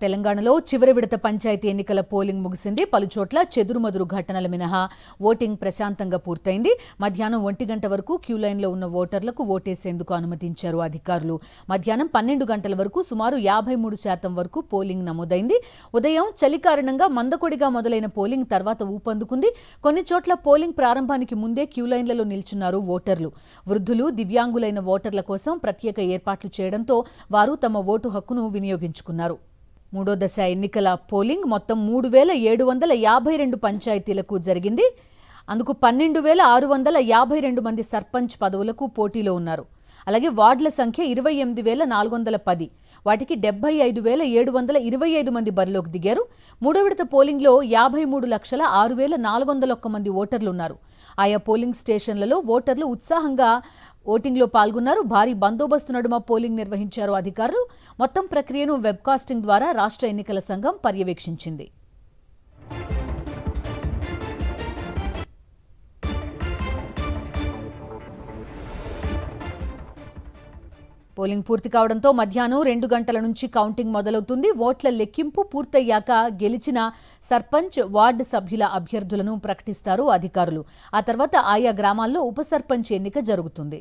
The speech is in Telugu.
తెలంగాణలో చివరి విడత పంచాయతీ ఎన్నికల పోలింగ్ ముగిసింది. పలుచోట్ల చెదురుమదురు ఘటనల మినహా ఓటింగ్ ప్రశాంతంగా పూర్తయింది. మధ్యాహ్నం 1 గంట వరకు క్యూ లైన్లో ఉన్న ఓటర్లకు ఓటేసేందుకు అనుమతించారు అధికారులు. మధ్యాహ్నం 12 గంటల వరకు సుమారు 53% వరకు పోలింగ్ నమోదైంది. ఉదయం చలి కారణంగా మందకొడిగా మొదలైన పోలింగ్ తర్వాత ఊపందుకుంది. కొన్ని చోట్ల పోలింగ్ ప్రారంభానికి ముందే క్యూ లైన్లలో నిల్చున్నారు ఓటర్లు. వృద్ధులు, దివ్యాంగులైన ఓటర్ల కోసం ప్రత్యేక ఏర్పాట్లు చేయడంతో వారు తమ ఓటు హక్కును వినియోగించుకున్నారు. మూడో దశ ఎన్నికల పోలింగ్ మొత్తం 3,752 పంచాయతీలకు జరిగింది. అందుకు 12,652 మంది సర్పంచ్ పదవులకు పోటీలో ఉన్నారు. అలాగే వార్డుల సంఖ్య 28,410. వాటికి 75,725 మంది బరిలోకి దిగారు. మూడో విడత పోలింగ్లో 53,06,401 మంది ఓటర్లు ఉన్నారు. ఆయా పోలింగ్ స్టేషన్లలో ఓటర్లు ఉత్సాహంగా ఓటింగ్లో పాల్గొన్నారు. భారీ బందోబస్తు నడుమ పోలింగ్ నిర్వహించారు అధికారులు. మొత్తం ప్రక్రియను వెబ్కాస్టింగ్ ద్వారా రాష్ట్ర ఎన్నికల సంఘం పర్యవేక్షించింది. పోలింగ్ పూర్తి కావడంతో మధ్యాహ్నం 2 గంటల నుంచి కౌంటింగ్ మొదలవుతుంది. ఓట్ల లెక్కింపు పూర్తయ్యాక గెలిచిన సర్పంచ్, వార్డు సభ్యుల అభ్యర్థులను ప్రకటిస్తారు అధికారులు. ఆ తర్వాత ఆయా గ్రామాల్లో ఉప సర్పంచ్ ఎన్నిక జరుగుతుంది.